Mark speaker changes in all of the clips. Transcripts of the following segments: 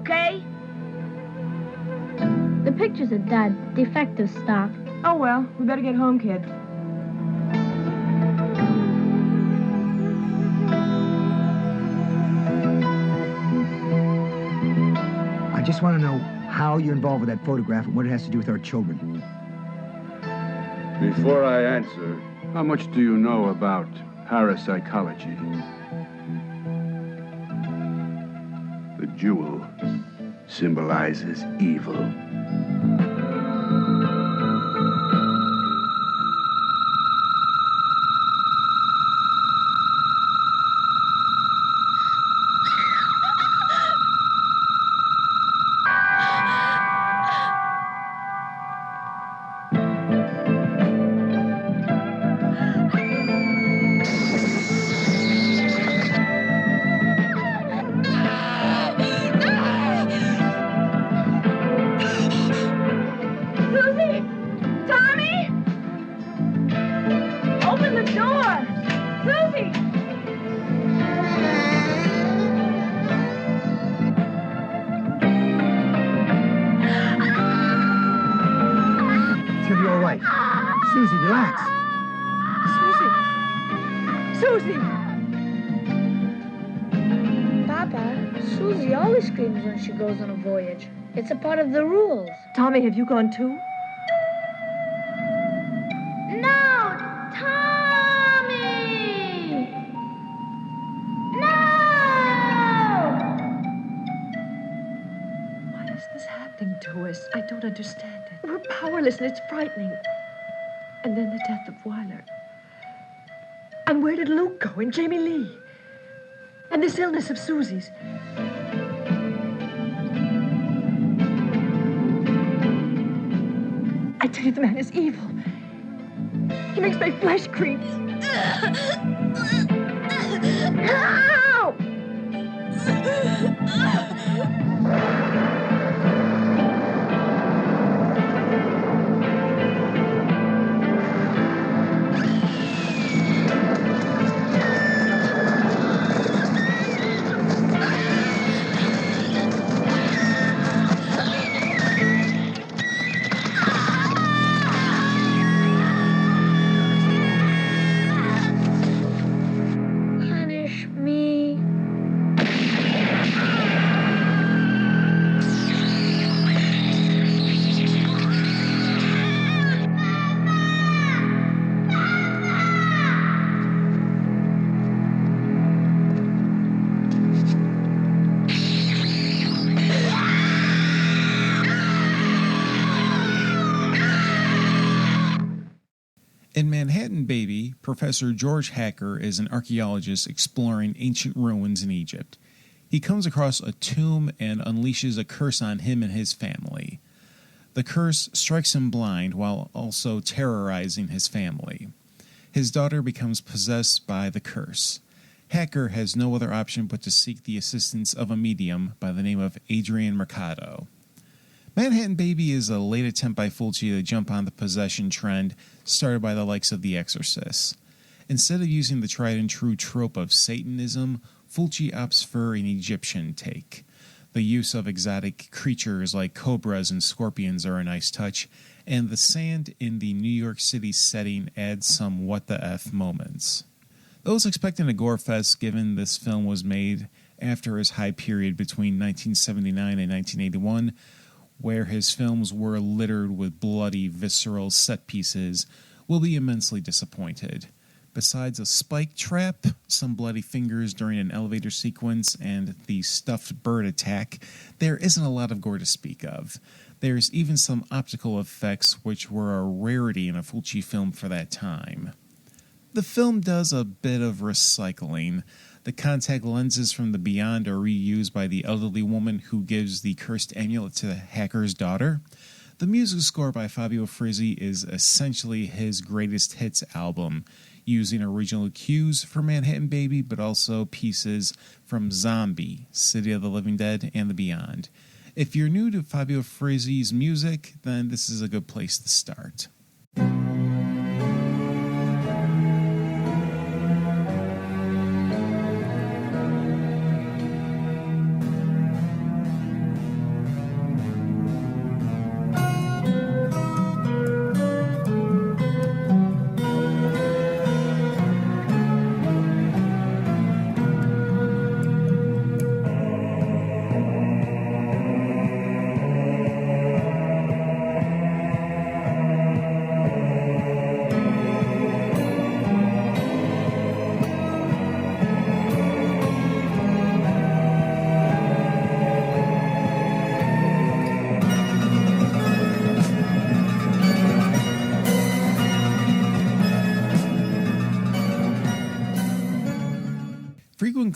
Speaker 1: okay?
Speaker 2: The pictures are dead. Defective stock.
Speaker 3: Oh, well, we better get home, kid.
Speaker 4: I just want to know how you're involved with that photograph and what it has to do with our children.
Speaker 5: Before I answer, how much do you know about parapsychology? The jewel symbolizes evil.
Speaker 4: Susie, relax.
Speaker 3: Susie!
Speaker 2: Papa, Susie always screams when she goes on a voyage. It's a part of the rules.
Speaker 3: Tommy, have you gone too?
Speaker 2: No! Tommy! No!
Speaker 3: Why is this happening to us? I don't understand it. We're powerless and it's frightening. And then the death of Weiler. And where did Luke go? And Jamie Lee? And this illness of Susie's. I tell you, the man is evil. He makes my flesh creep. Ow!
Speaker 6: In Manhattan Baby, Professor George Hacker is an archaeologist exploring ancient ruins in Egypt. He comes across a tomb and unleashes a curse on him and his family. The curse strikes him blind while also terrorizing his family. His daughter becomes possessed by the curse. Hacker has no other option but to seek the assistance of a medium by the name of Adrian Mercado. Manhattan Baby is a late attempt by Fulci to jump on the possession trend started by the likes of The Exorcist. Instead of using the tried-and-true trope of Satanism, Fulci opts for an Egyptian take. The use of exotic creatures like cobras and scorpions are a nice touch, and the sand in the New York City setting adds some what-the-F moments. Those expecting a gore fest, given this film was made after his high period between 1979 and 1981, where his films were littered with bloody, visceral set pieces, will be immensely disappointed. Besides a spike trap, some bloody fingers during an elevator sequence, and the stuffed bird attack, there isn't a lot of gore to speak of. There's even some optical effects which were a rarity in a Fulci film for that time. The film does a bit of recycling. The contact lenses from the Beyond are reused by the elderly woman who gives the cursed amulet to the hacker's daughter. The music score by Fabio Frizzi is essentially his greatest hits album, using original cues from Manhattan Baby, but also pieces from Zombie, City of the Living Dead, and the Beyond. If you're new to Fabio Frizzi's music, then this is a good place to start.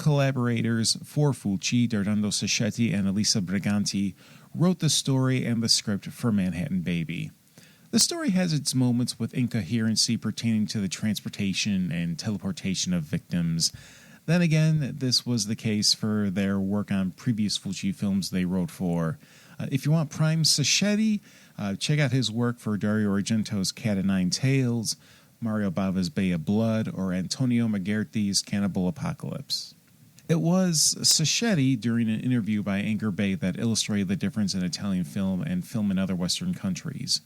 Speaker 6: collaborators for Fulci, Dardando Sacchetti and Elisa Briganti, wrote the story and the script for Manhattan Baby. The story has its moments with incoherency pertaining to the transportation and teleportation of victims. Then again, this was the case for their work on previous Fulci films they wrote for. If you want prime Sacchetti, check out his work for Dario Argento's Cat o' Nine Tails, Mario Bava's Bay of Blood, or Antonio Magherti's Cannibal Apocalypse. It was Sacchetti, during an interview by Anchor Bay, that illustrated the difference in Italian film and film in other Western countries.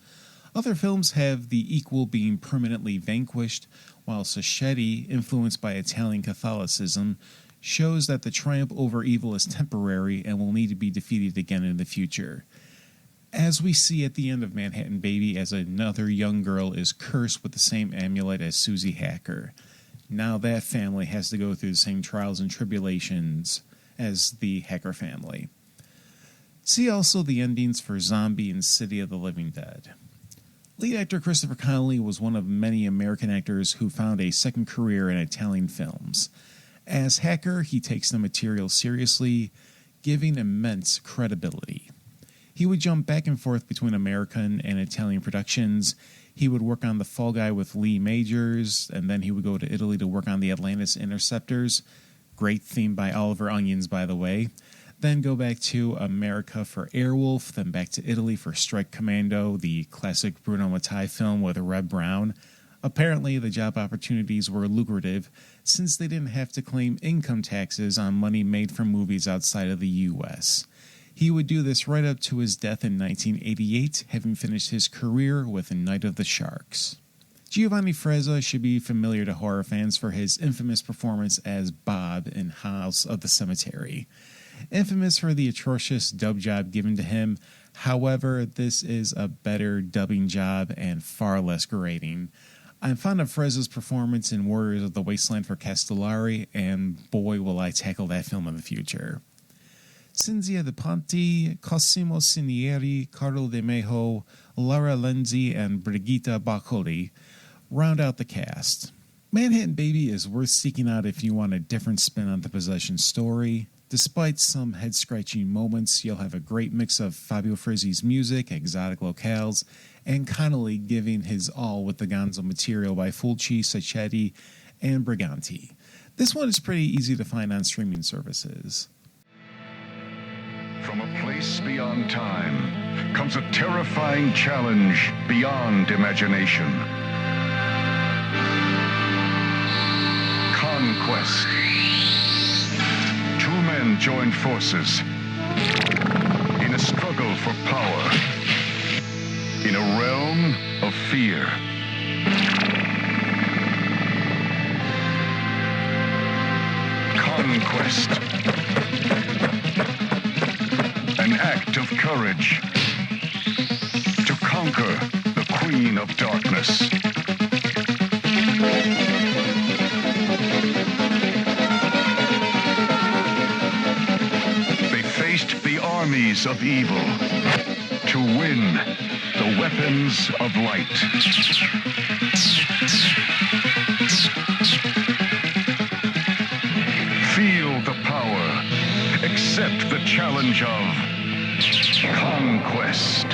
Speaker 6: Other films have the equal being permanently vanquished, while Sacchetti, influenced by Italian Catholicism, shows that the triumph over evil is temporary and will need to be defeated again in the future. As we see at the end of Manhattan Baby, as another young girl is cursed with the same amulet as Susie Hacker. Now that family has to go through the same trials and tribulations as the Hacker family. See also the endings for Zombie and City of the Living Dead. Lead actor Christopher Connolly was one of many American actors who found a second career in Italian films. As Hacker, he takes the material seriously, giving immense credibility. He would jump back and forth between American and Italian productions. He would work on The Fall Guy with Lee Majors, and then he would go to Italy to work on The Atlantis Interceptors. Great theme by Oliver Onions, by the way. Then go back to America for Airwolf, then back to Italy for Strike Commando, the classic Bruno Mattei film with Red Brown. Apparently, the job opportunities were lucrative since they didn't have to claim income taxes on money made from movies outside of the U.S. He would do this right up to his death in 1988, having finished his career with Night of the Sharks. Giovanni Frezza should be familiar to horror fans for his infamous performance as Bob in House of the Cemetery. Infamous for the atrocious dub job given to him, however, this is a better dubbing job and far less grating. I'm fond of Frezza's performance in Warriors of the Wasteland for Castellari, and boy will I tackle that film in the future. Cinzia De Ponti, Cosimo Cinieri, Carlo De Mejo, Lara Lenzi, and Brigitte Boccoli round out the cast. Manhattan Baby is worth seeking out if you want a different spin on the possession story. Despite some head-scratching moments, you'll have a great mix of Fabio Frizzi's music, exotic locales, and Connolly giving his all with the gonzo material by Fulci, Sacchetti, and Briganti. This one is pretty easy to find on streaming services.
Speaker 1: From a place beyond time comes a terrifying challenge beyond imagination. Conquest. Two men join forces in a struggle for power in a realm of fear. Conquest. An act of courage to conquer the Queen of Darkness. They faced the armies of evil to win the weapons of light. Feel the power. Accept the challenge of Conquest.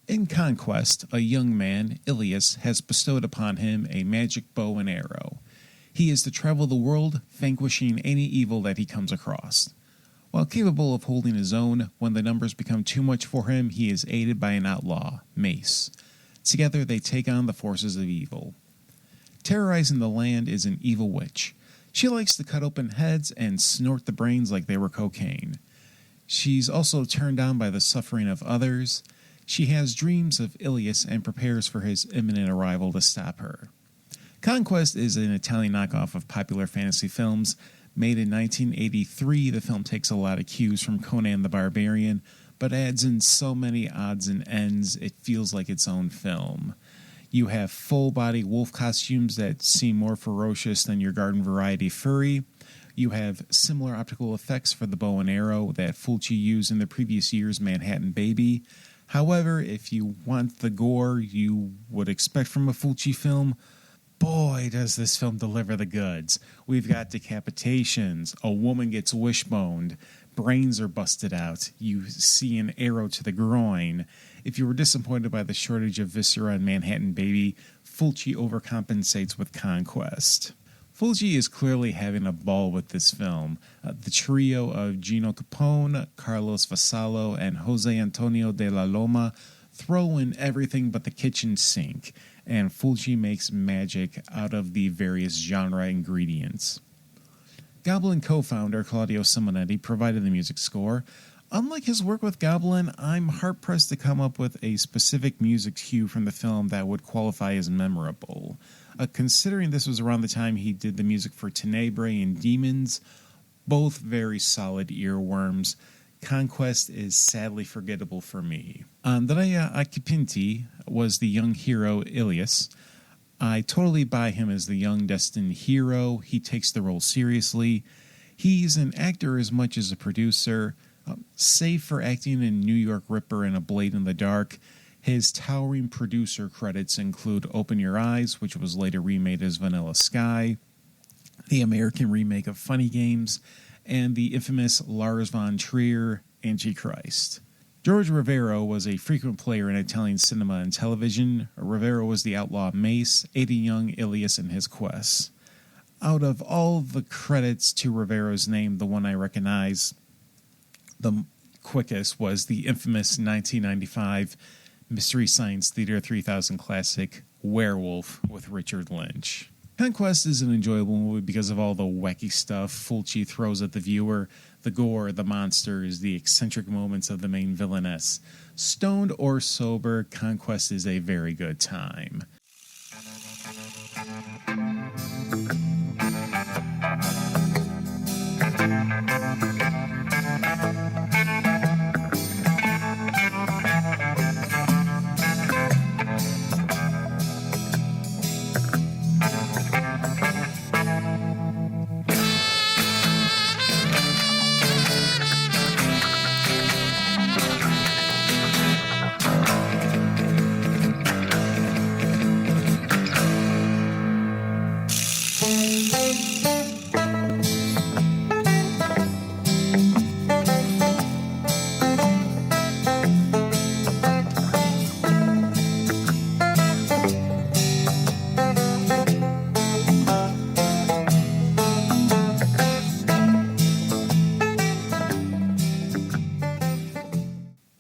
Speaker 6: In Conquest, a young man, Ilias, has bestowed upon him a magic bow and arrow. He is to travel the world, vanquishing any evil that he comes across. While capable of holding his own, when the numbers become too much for him, he is aided by an outlaw, Mace. Together they take on the forces of evil. Terrorizing the land is an evil witch. She likes to cut open heads and snort the brains like they were cocaine. She's also turned on by the suffering of others. She has dreams of Ilias and prepares for his imminent arrival to stop her. Conquest is an Italian knockoff of popular fantasy films. Made in 1983, the film takes a lot of cues from Conan the Barbarian, but adds in so many odds and ends it feels like its own film. You have full-body wolf costumes that seem more ferocious than your garden variety furry. You have similar optical effects for the bow and arrow that Fulci used in the previous year's Manhattan Baby. However, if you want the gore you would expect from a Fulci film, boy, does this film deliver the goods. We've got decapitations, a woman gets wishboned, brains are busted out, you see an arrow to the groin. If you were disappointed by the shortage of viscera in Manhattan Baby, Fulci overcompensates with Conquest. Fulci is clearly having a ball with this film. The trio of Gino Capone, Carlos Vassallo, and Jose Antonio de la Loma throw in everything but the kitchen sink, and Fulci makes magic out of the various genre ingredients. Goblin co-founder Claudio Simonetti provided the music score. Unlike his work with Goblin, I'm hard-pressed to come up with a specific music cue from the film that would qualify as memorable. Considering this was around the time he did the music for Tenebrae and Demons, both very solid earworms, Conquest is sadly forgettable for me. Andrea Acipinti was the young hero Ilias. I totally buy him as the young destined hero. He takes the role seriously. He's an actor as much as a producer. Save for acting in New York Ripper and A Blade in the Dark, his towering producer credits include Open Your Eyes, which was later remade as Vanilla Sky, the American remake of Funny Games, and the infamous Lars von Trier Antichrist. George Rivero was a frequent player in Italian cinema and television. Rivero was the outlaw Mace, aiding young Ilias in his quests. Out of all the credits to Rivero's name, the one I recognize the quickest was the infamous 1995 Mystery Science Theater 3000 classic Werewolf with Richard Lynch. Conquest is an enjoyable movie because of all the wacky stuff Fulci throws at the viewer, the gore, the monsters, the eccentric moments of the main villainess. Stoned or sober, Conquest is a very good time.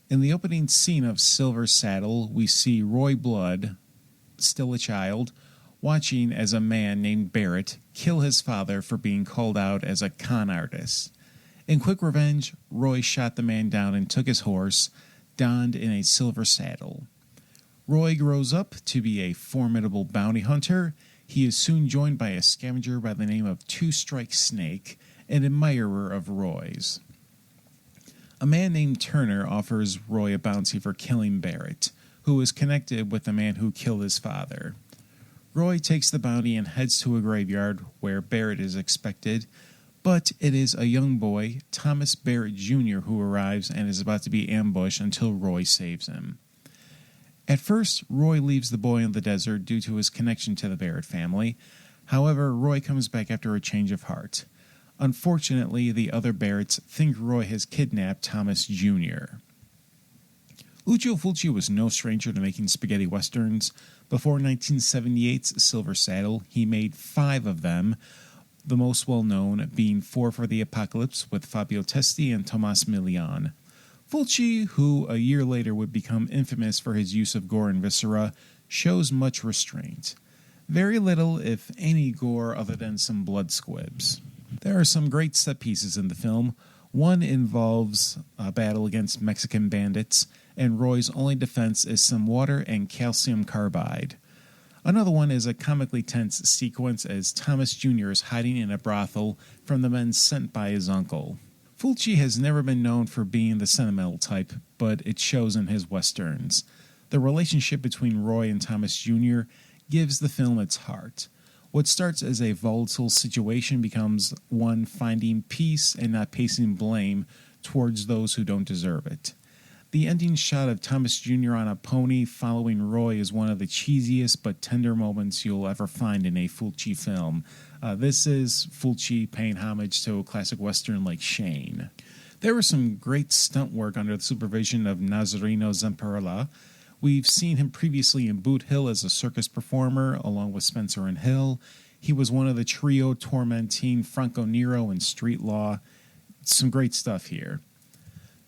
Speaker 6: In the opening scene of Silver Saddle, we see Roy Blood, still a child, watching as a man named Barrett kill his father for being called out as a con artist. In quick revenge, Roy shot the man down and took his horse, donned in a silver saddle. Roy grows up to be a formidable bounty hunter. He is soon joined by a scavenger by the name of Two Strike Snake, an admirer of Roy's. A man named Turner offers Roy a bounty for killing Barrett, who is connected with the man who killed his father. Roy takes the bounty and heads to a graveyard where Barrett is expected, but it is a young boy, Thomas Barrett Jr., who arrives and is about to be ambushed until Roy saves him. At first, Roy leaves the boy in the desert due to his connection to the Barrett family. However, Roy comes back after a change of heart. Unfortunately, the other Barretts think Roy has kidnapped Thomas Jr. Lucio Fulci was no stranger to making spaghetti westerns. Before 1978's Silver Saddle, he made 5 of them, the most well-known being 4 for the Apocalypse with Fabio Testi and Tomas Milian. Fulci, who a year later would become infamous for his use of gore and viscera, shows much restraint. Very little, if any, gore other than some blood squibs. There are some great set pieces in the film. One involves a battle against Mexican bandits, and Roy's only defense is some water and calcium carbide. Another one is a comically tense sequence as Thomas Jr. is hiding in a brothel from the men sent by his uncle. Fulci has never been known for being the sentimental type, but it shows in his westerns. The relationship between Roy and Thomas Jr. gives the film its heart. What starts as a volatile situation becomes one finding peace and not placing blame towards those who don't deserve it. The ending shot of Thomas Jr. on a pony following Roy is one of the cheesiest but tender moments you'll ever find in a Fulci film. This is Fulci paying homage to a classic western like Shane. There was some great stunt work under the supervision of Nazareno Zamperla. We've seen him previously in Boot Hill as a circus performer, along with Spencer and Hill. He was one of the trio tormenting Franco Nero in Street Law. Some great stuff here.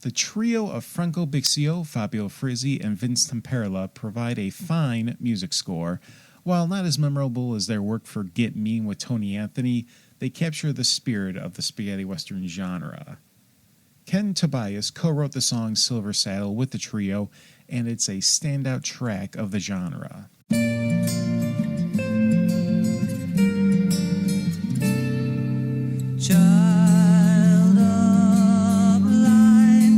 Speaker 6: The trio of Franco Bixio, Fabio Frizzi, and Vince Temperla provide a fine music score. While not as memorable as their work for Get Mean with Tony Anthony, they capture the spirit of the spaghetti western genre. Ken Tobias co-wrote the song Silver Saddle with the trio, and it's a standout track of the genre.
Speaker 7: Child of light,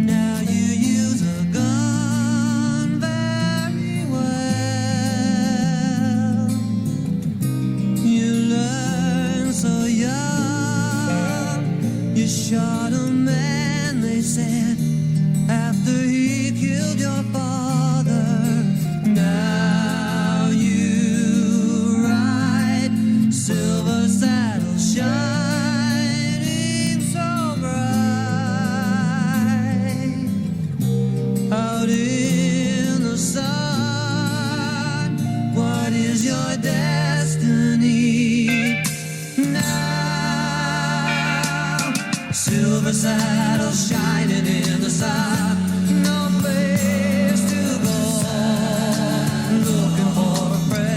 Speaker 7: now you use a gun very well. You learn so young, you shot a man, they said, after he killed your father. Now you ride silver saddle shining so bright out in the sun. What is your destiny now? Silver saddle shining in the sun. No place to go, looking for a friend.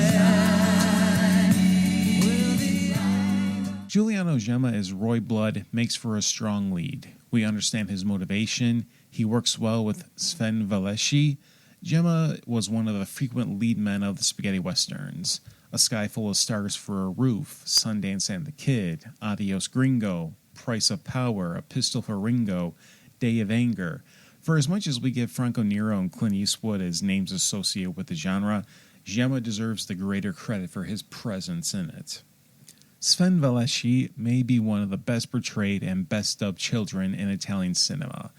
Speaker 6: Giuliano Gemma as Roy Blood makes for a strong lead. We understand his motivation. He works well with Sven Valeschi. Gemma was one of the frequent lead men of the spaghetti westerns. A Sky Full of Stars for a Roof, Sundance and the Kid, Adios Gringo, Price of Power, A Pistol for Ringo, Day of Anger. For as much as we give Franco Nero and Clint Eastwood as names associated with the genre, Gemma deserves the greater credit for his presence in it. Sven Valeschi may be one of the best portrayed and best dubbed children in Italian cinema.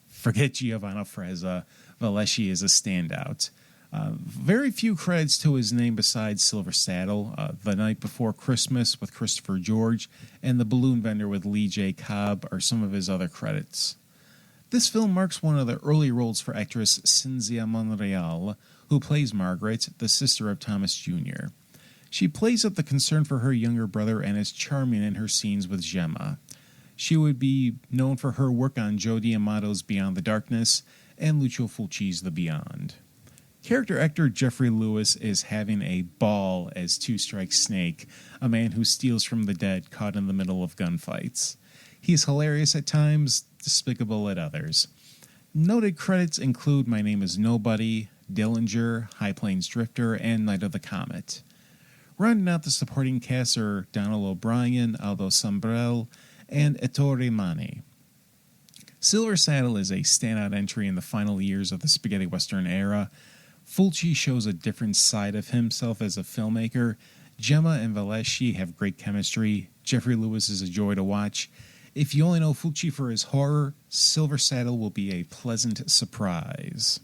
Speaker 6: Forget Giovanna Frezza, Valeschi is a standout. Very few credits to his name besides Silver Saddle, The Night Before Christmas with Christopher George, and The Balloon Vendor with Lee J. Cobb are some of his other credits. This film marks one of the early roles for actress Cinzia Monreal, who plays Margaret, the sister of Thomas Jr. She plays up the concern for her younger brother and is charming in her scenes with Gemma. She would be known for her work on Joe D'Amato's Beyond the Darkness and Lucio Fulci's The Beyond. Character actor Jeffrey Lewis is having a ball as Two-Strike Snake, a man who steals from the dead caught in the middle of gunfights. He's hilarious at times, despicable at others. Noted credits include My Name is Nobody, Dillinger, High Plains Drifter, and Night of the Comet. Rounding out the supporting cast are Donald O'Brien, Aldo Sambrell, and Ettore Mani. Silver Saddle is a standout entry in the final years of the spaghetti western era. Fulci shows a different side of himself as a filmmaker. Gemma and Valeschi have great chemistry. Jeffrey Lewis is a joy to watch. If you only know Fulci for his horror, Silver Saddle will be a pleasant surprise.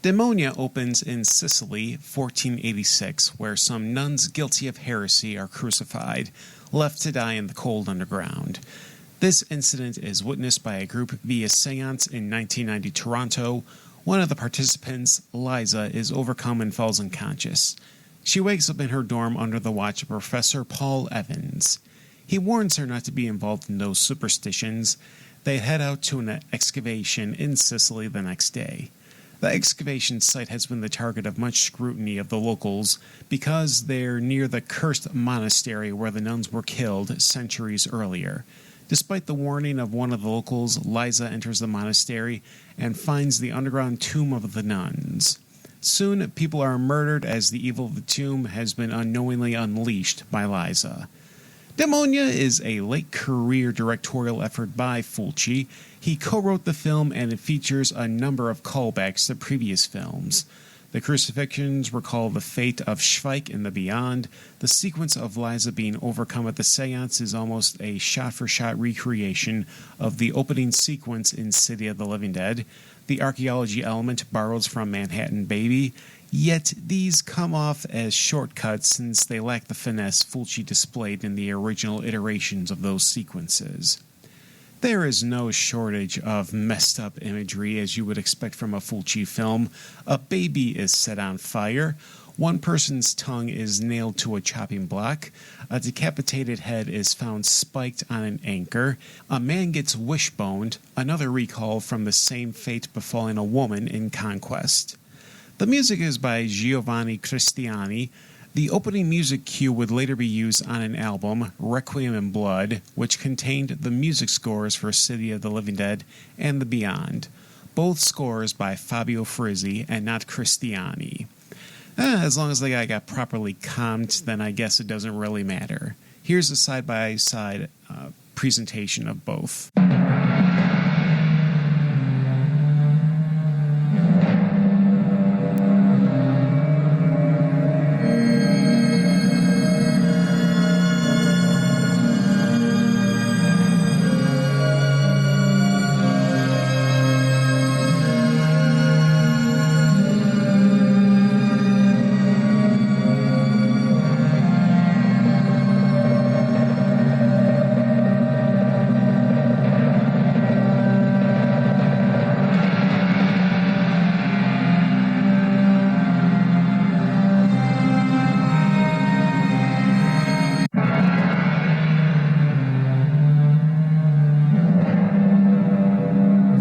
Speaker 6: Demonia opens in Sicily, 1486, where some nuns guilty of heresy are crucified, left to die in the cold underground. This incident is witnessed by a group via seance in 1990 Toronto. One of the participants, Liza, is overcome and falls unconscious. She wakes up in her dorm under the watch of Professor Paul Evans. He warns her not to be involved in those superstitions. They head out to an excavation in Sicily the next day. The excavation site has been the target of much scrutiny of the locals because they're near the cursed monastery where the nuns were killed centuries earlier. Despite the warning of one of the locals, Liza enters the monastery and finds the underground tomb of the nuns. Soon, people are murdered as the evil of the tomb has been unknowingly unleashed by Liza. Demonia is a late-career directorial effort by Fulci. He co-wrote the film, and it features a number of callbacks to previous films. The crucifixions recall the fate of Schweik in the Beyond. The sequence of Liza being overcome at the seance is almost a shot-for-shot recreation of the opening sequence in City of the Living Dead. The archaeology element borrows from Manhattan Baby, yet these come off as shortcuts since they lack the finesse Fulci displayed in the original iterations of those sequences. There is no shortage of messed up imagery as you would expect from a Fulci film. A baby is set on fire. One person's tongue is nailed to a chopping block. A decapitated head is found spiked on an anchor. A man gets wishboned, another recall from the same fate befalling a woman in Conquest. The music is by Giovanni Cristiani. The opening music cue would later be used on an album, Requiem in Blood, which contained the music scores for City of the Living Dead and The Beyond. Both scores by Fabio Frizzi and not Cristiani. As long as the guy got properly comped, then I guess it doesn't really matter. Here's a side-by-side presentation of both.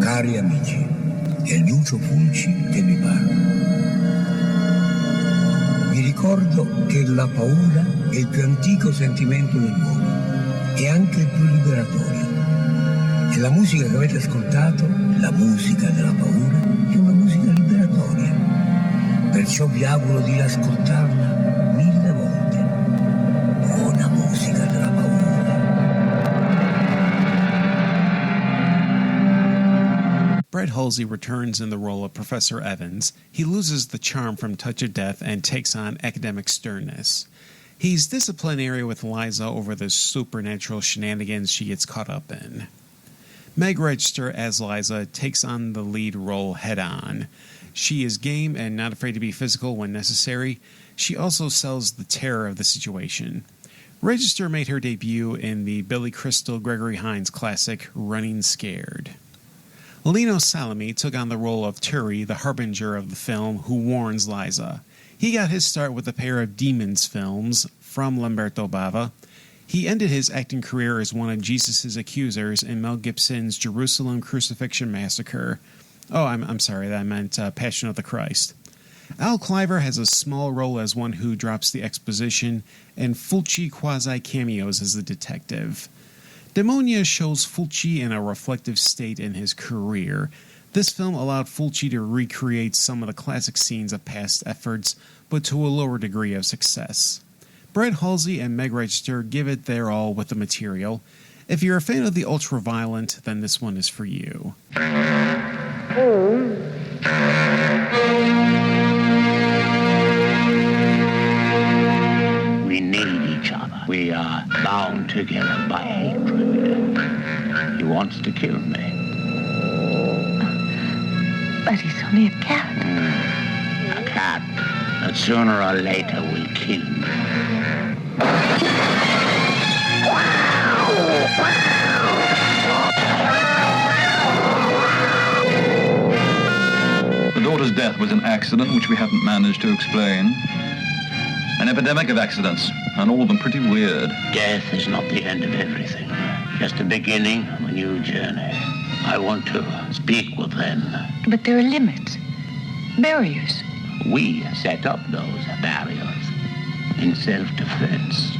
Speaker 8: Cari amici, è Lucio Fulci che vi parla. Vi ricordo che la paura è il più antico sentimento dell'uomo e anche il più liberatorio. E la musica che avete ascoltato, la musica della paura, è una musica liberatoria. Perciò vi auguro di ascoltarla 1000 volte. Buona musica della paura.
Speaker 6: Brett Halsey returns in the role of Professor Evans. He loses the charm from Touch of Death and takes on academic sternness. He's disciplinary with Liza over the supernatural shenanigans she gets caught up in. Meg Register as Liza takes on the lead role head-on. She is game and not afraid to be physical when necessary. She also sells the terror of the situation. Register made her debut in the Billy Crystal Gregory Hines classic Running Scared. Lino Salami took on the role of Turi, the harbinger of the film, who warns Liza. He got his start with a pair of Demons films from Lamberto Bava. He ended his acting career as one of Jesus' accusers in Mel Gibson's Jerusalem Crucifixion Massacre. Oh, I'm sorry, that meant Passion of the Christ. Al Cliver has a small role as one who drops the exposition, and Fulci quasi-cameos as the detective. Demonia shows Fulci in a reflective state in his career. This film allowed Fulci to recreate some of the classic scenes of past efforts, but to a lower degree of success. Brett Halsey and Meg Register give it their all with the material. If you're a fan of the ultra-violent, then this one is for you.
Speaker 9: We need each other. We are bound together by hatred. He wants to kill me.
Speaker 3: But he's only a cat.
Speaker 9: A cat that sooner or later will kill me.
Speaker 10: was an accident which we haven't managed to explain. An epidemic of accidents, and all of them pretty weird.
Speaker 9: Death is not the end of everything, just the beginning of a new journey. I want to speak with them.
Speaker 11: But there are limits, barriers.
Speaker 9: We set up those barriers in self-defense.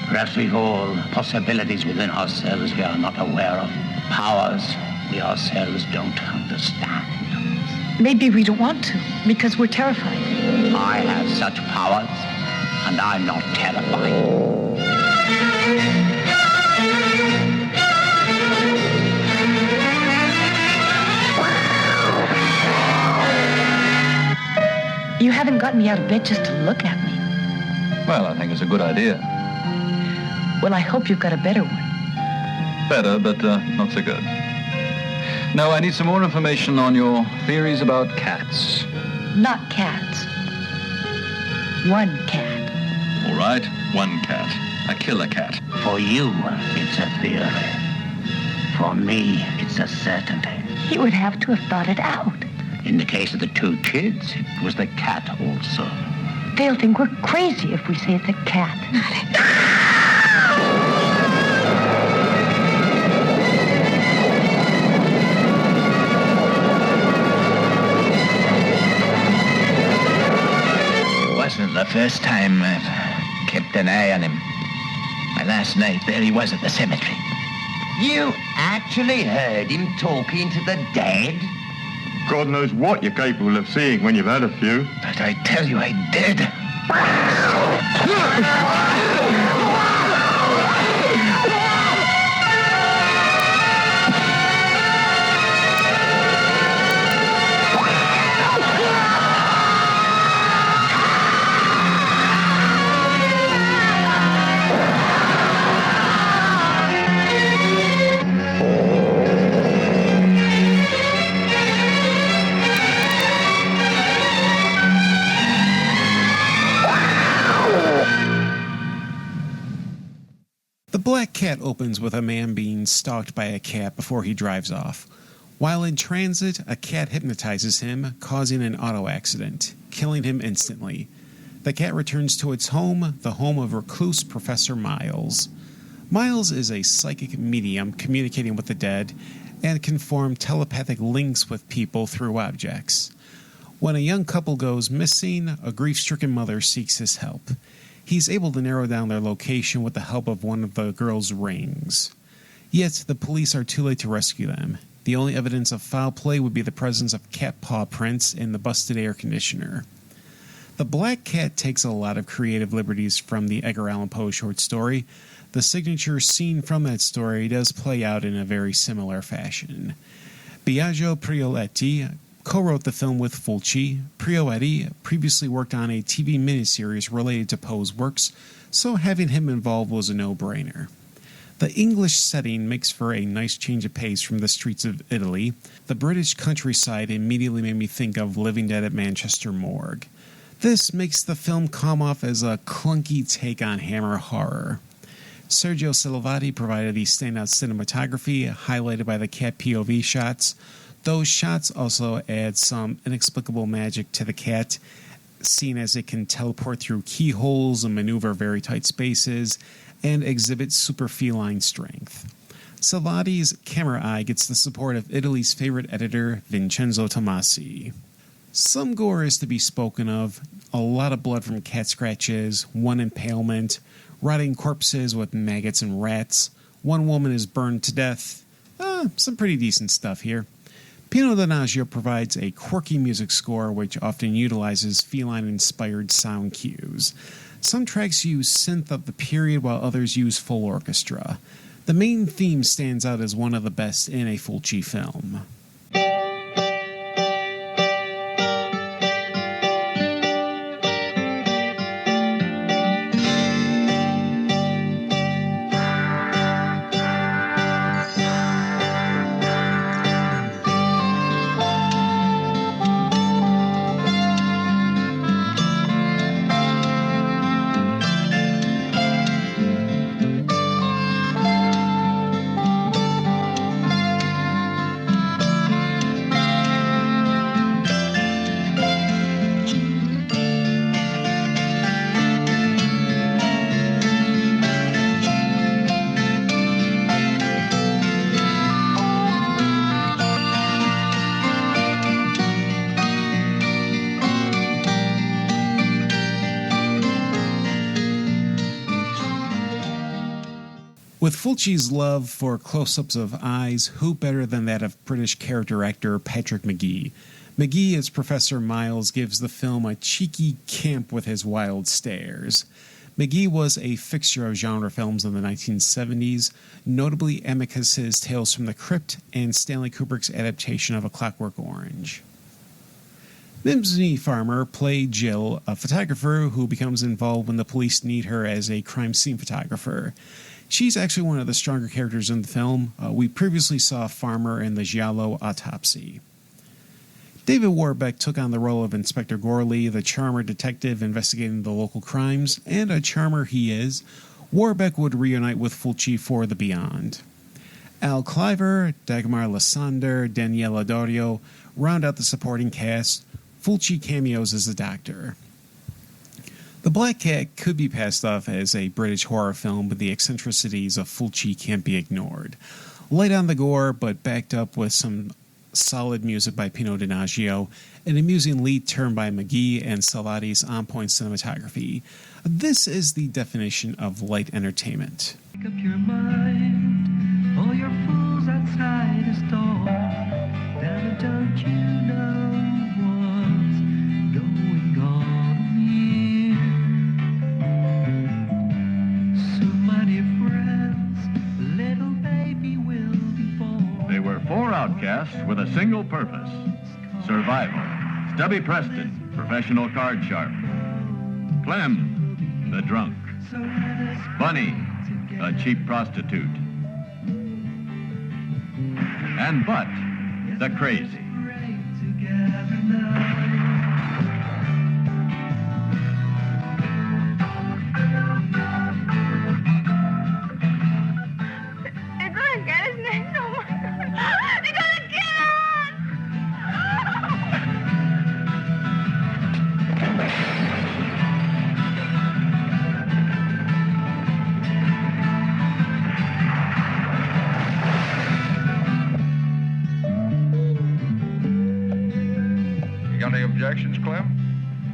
Speaker 9: Perhaps we've all possibilities within ourselves we are not aware of. Powers we ourselves don't understand.
Speaker 11: Maybe we don't want to, because we're terrified.
Speaker 9: I have such powers, and I'm not terrified.
Speaker 11: You haven't got me out of bed just to look at me.
Speaker 10: Well, I think it's a good idea.
Speaker 11: Well, I hope you've got a better one.
Speaker 10: Better, but not so good. No, I need some more information on your theories about cats.
Speaker 11: Not cats. One cat.
Speaker 10: All right, one cat. A killer cat.
Speaker 9: For you, it's a theory. For me, it's a certainty.
Speaker 11: He would have to have thought it out.
Speaker 9: In the case of the two kids, it was the cat also.
Speaker 11: They'll think we're crazy if we say it's a cat.
Speaker 9: It wasn't the first time I've kept an eye on him. My last night, there he was at the cemetery.
Speaker 12: You actually heard him talking to the dead?
Speaker 13: God knows what you're capable of seeing when you've had a few.
Speaker 9: But I tell you, I did.
Speaker 6: The Black Cat opens with a man being stalked by a cat before he drives off. While in transit, a cat hypnotizes him, causing an auto accident, killing him instantly. The cat returns to its home, the home of recluse Professor Miles. Miles is a psychic medium communicating with the dead and can form telepathic links with people through objects. When a young couple goes missing, a grief-stricken mother seeks his help. He's able to narrow down their location with the help of one of the girl's rings. Yet, the police are too late to rescue them. The only evidence of foul play would be the presence of cat paw prints in the busted air conditioner. The Black Cat takes a lot of creative liberties from the Edgar Allan Poe short story. The signature scene from that story does play out in a very similar fashion. Biagio Prioletti co-wrote the film with Fulci. Prioletti previously worked on a TV miniseries related to Poe's works, so having him involved was a no-brainer. The English setting makes for a nice change of pace from the streets of Italy. The British countryside immediately made me think of Living Dead at Manchester Morgue. This makes the film come off as a clunky take on Hammer horror. Sergio Silvati provided the standout cinematography, highlighted by the cat POV shots. Those shots also add some inexplicable magic to the cat, seen as it can teleport through keyholes and maneuver very tight spaces, and exhibit super feline strength. Silvati's camera eye gets the support of Italy's favorite editor, Vincenzo Tomasi. Some gore is to be spoken of, a lot of blood from cat scratches, one impalement, rotting corpses with maggots and rats, one woman is burned to death. Some pretty decent stuff here. Pino Donaggio provides a quirky music score which often utilizes feline-inspired sound cues. Some tracks use synth of the period while others use full orchestra. The main theme stands out as one of the best in a Fulci film. With Fulci's love for close-ups of eyes, who better than that of British character actor Patrick Magee? Magee, as Professor Miles, gives the film a cheeky camp with his wild stares. Magee was a fixture of genre films in the 1970s, notably Amicus's Tales from the Crypt and Stanley Kubrick's adaptation of A Clockwork Orange. Mimsy Farmer played Jill, a photographer who becomes involved when the police need her as a crime scene photographer. She's actually one of the stronger characters in the film. We previously saw Farmer in the Giallo Autopsy. David Warbeck took on the role of Inspector Gorley, the charmer detective investigating the local crimes, and a charmer he is. Warbeck would reunite with Fulci for The Beyond. Al Cliver, Dagmar Lysander, Daniela Dorio round out the supporting cast. Fulci cameos as the Doctor. The Black Cat could be passed off as a British horror film, but the eccentricities of Fulci can't be ignored. Light on the gore, but backed up with some solid music by Pino Donaggio, an amusing lead turn by Magee, and Salvati's on-point cinematography. This is the definition of light entertainment.
Speaker 7: Make up your mind, all your fools outside his door. Now don't you know what's going on here? So many friends, little baby will be born.
Speaker 5: They were four outcasts with a single purpose: survival. Stubby Preston, professional card sharp. Clem, the drunk. Bunny, a cheap prostitute. And Butt, the crazy.
Speaker 14: They're gonna get us next door. They're gonna get us!
Speaker 15: You got any objections, Clem?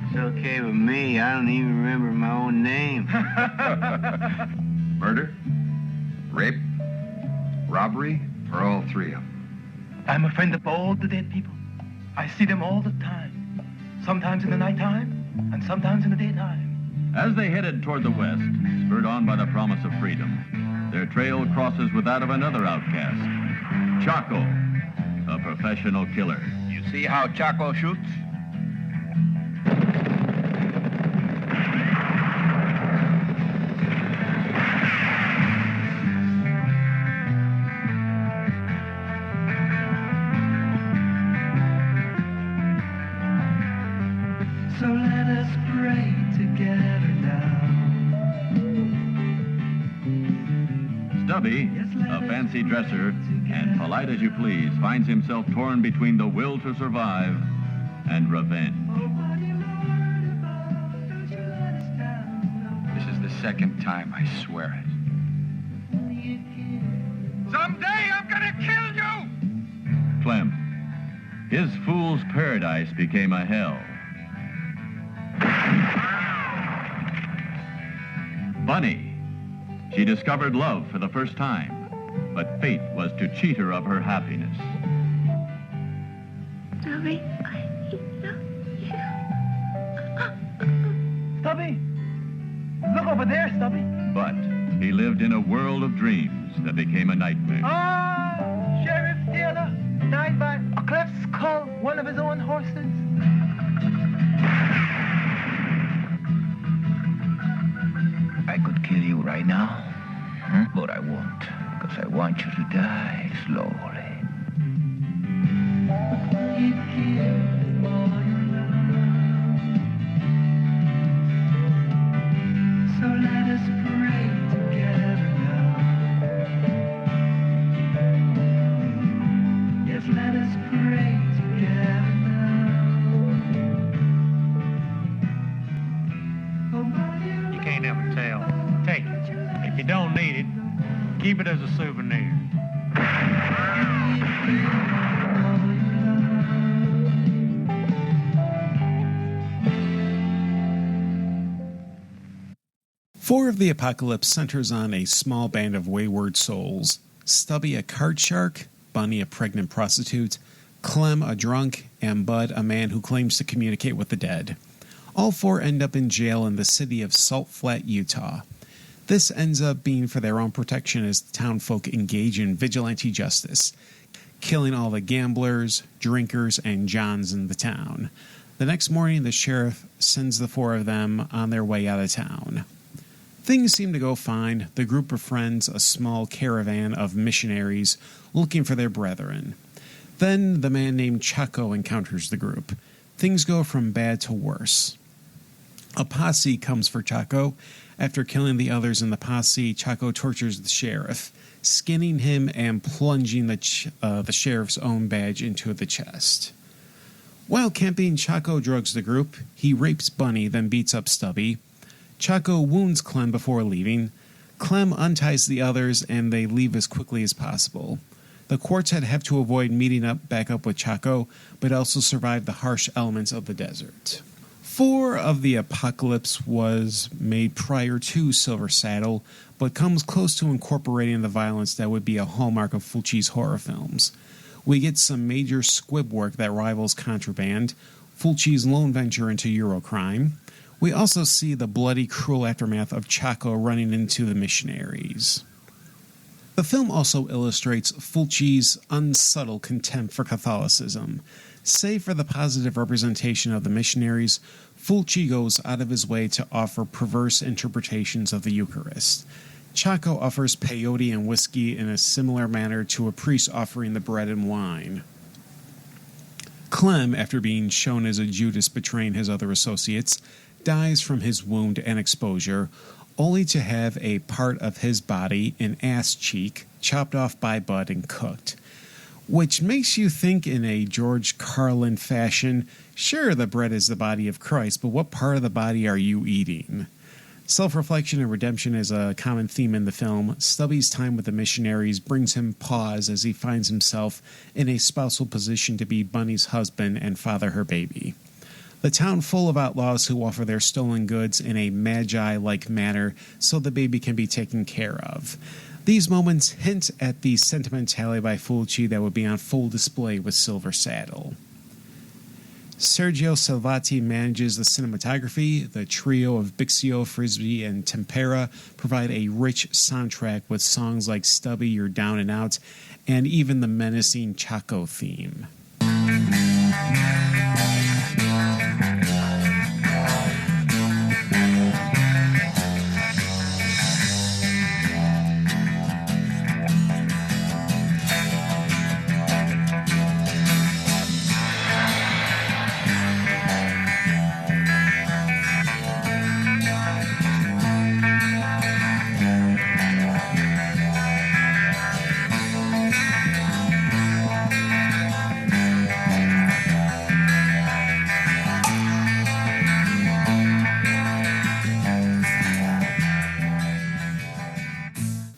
Speaker 16: It's okay with me. I don't even remember my own name.
Speaker 15: Murder? Rape? Robbery? Or all three of them?
Speaker 17: I'm a friend of all the dead people. I see them all the time. Sometimes in the nighttime, and sometimes in the daytime.
Speaker 5: As they headed toward the west, spurred on by the promise of freedom, their trail crosses with that of another outcast, Chaco, a professional killer.
Speaker 15: You see how Chaco shoots?
Speaker 7: So let us pray together now.
Speaker 5: Stubby, a fancy dresser, and polite as you please, finds himself torn between the will to survive and revenge.
Speaker 15: This is the second time, I swear it. Someday I'm gonna kill you!
Speaker 5: Clem. His fool's paradise became a hell. Bunny. She discovered love for the first time, but fate was to cheat her of her happiness.
Speaker 14: Stubby, I love you.
Speaker 17: Stubby! Look over there, Stubby.
Speaker 5: But he lived in a world of dreams that became a nightmare.
Speaker 17: Ah, Sheriff Taylor died by a cleft skull, one of his own horses.
Speaker 12: I could kill you right now, but I won't, because I want you to die slowly.
Speaker 7: So let us pray together now. Yes, let us pray together now.
Speaker 18: You can't ever tell. Take it. If you don't need it, keep it as a souvenir.
Speaker 6: Four of the Apocalypse centers on a small band of wayward souls. Stubby, a card shark, Bunny, a pregnant prostitute, Clem, a drunk, and Bud, a man who claims to communicate with the dead. All four end up in jail in the city of Salt Flat, Utah. This ends up being for their own protection as the townfolk engage in vigilante justice, killing all the gamblers, drinkers, and Johns in the town. The next morning, the sheriff sends the four of them on their way out of town. Things seem to go fine. The group befriends a small caravan of missionaries looking for their brethren. Then the man named Chaco encounters the group. Things go from bad to worse. A posse comes for Chaco. After killing the others in the posse, Chaco tortures the sheriff, skinning him and plunging the sheriff's own badge into the chest. While camping, Chaco drugs the group. He rapes Bunny, then beats up Stubby. Chaco wounds Clem before leaving. Clem unties the others, and they leave as quickly as possible. The quartet have to avoid meeting back up with Chaco, but also survive the harsh elements of the desert. 4 of the Apocalypse was made prior to Silver Saddle, but comes close to incorporating the violence that would be a hallmark of Fulci's horror films. We get some major squib work that rivals Contraband, Fulci's lone venture into Eurocrime. We also see the bloody, cruel aftermath of Chaco running into the missionaries. The film also illustrates Fulci's unsubtle contempt for Catholicism. Save for the positive representation of the missionaries, Fulci goes out of his way to offer perverse interpretations of the Eucharist. Chaco offers peyote and whiskey in a similar manner to a priest offering the bread and wine. Clem, after being shown as a Judas betraying his other associates, dies from his wound and exposure, only to have a part of his body, an ass cheek, chopped off by Bud and cooked. Which makes you think in a George Carlin fashion, sure, the bread is the body of Christ, but what part of the body are you eating? Self-reflection and redemption is a common theme in the film. Stubby's time with the missionaries brings him pause as he finds himself in a spousal position to be Bunny's husband and father her baby. The town full of outlaws who offer their stolen goods in a magi-like manner so the baby can be taken care of. These moments hint at the sentimentality by Fulci that would be on full display with Silver Saddle. Sergio Salvati manages the cinematography. The trio of Bixio, Frisbee, and Tempera provide a rich soundtrack with songs like Stubby, You're Down and Out, and even the menacing Chaco theme.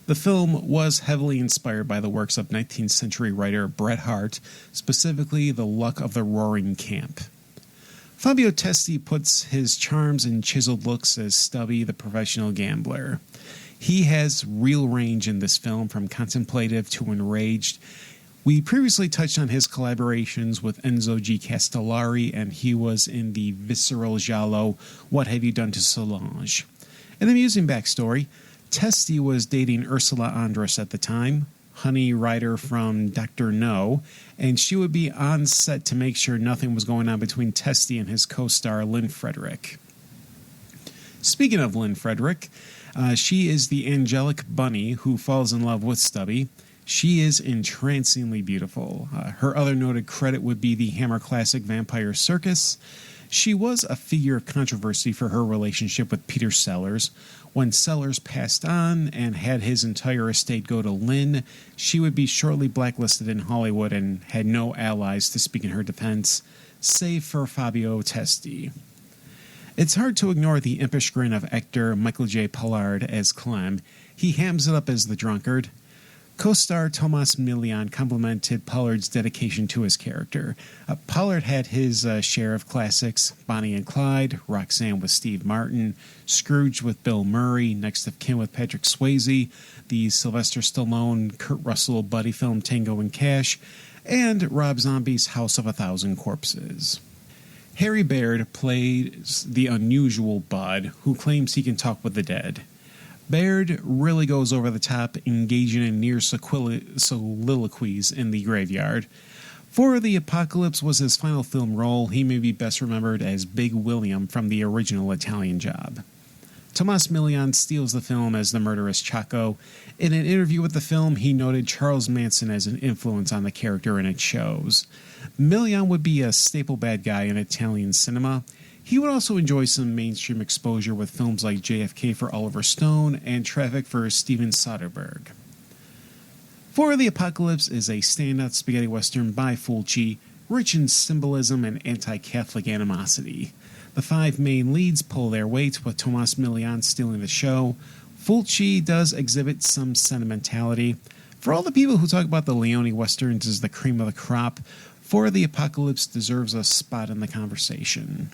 Speaker 6: The film was heavily inspired by the works of 19th century writer Bret Harte, specifically The Luck of the Roaring Camp. Fabio Testi puts his charms and chiseled looks as Stubby, the professional gambler. He has real range in this film, from contemplative to enraged. We previously touched on his collaborations with Enzo G. Castellari, and he was in the visceral giallo What Have You Done to Solange? An amusing backstory: Testi was dating Ursula Andress at the time, Honey Rider from Dr. No, and she would be on set to make sure nothing was going on between Testi and his co-star Lynn Frederick. Speaking of Lynn Frederick, she is the angelic bunny who falls in love with Stubby. She is entrancingly beautiful. Her other noted credit would be the Hammer classic Vampire Circus. She was a figure of controversy for her relationship with Peter Sellers. When Sellers passed on and had his entire estate go to Lynn, she would be shortly blacklisted in Hollywood and had no allies to speak in her defense, save for Fabio Testi. It's hard to ignore the impish grin of actor Michael J. Pollard as Clem. He hams it up as the drunkard. Co-star Tomas Milian complimented Pollard's dedication to his character. Pollard had his share of classics: Bonnie and Clyde, Roxanne with Steve Martin, Scrooge with Bill Murray, Next of Kin with Patrick Swayze, the Sylvester Stallone, Kurt Russell buddy film Tango and Cash, and Rob Zombie's House of a Thousand Corpses. Harry Baird plays the unusual Bud, who claims he can talk with the dead. Baird really goes over the top, engaging in near soliloquies in the graveyard. For the Apocalypse was his final film role. He may be best remembered as Big William from the original Italian Job. Tomas Milian steals the film as the murderous Chaco. In an interview with the film, he noted Charles Manson as an influence on the character, and it shows. Milian would be a staple bad guy in Italian cinema. He would also enjoy some mainstream exposure with films like JFK for Oliver Stone and Traffic for Steven Soderbergh. For the Apocalypse is a standout spaghetti western by Fulci, rich in symbolism and anti-Catholic animosity. The five main leads pull their weight, with Tomas Milian stealing the show. Fulci does exhibit some sentimentality. For all the people who talk about the Leone westerns as the cream of the crop, For the Apocalypse deserves a spot in the conversation.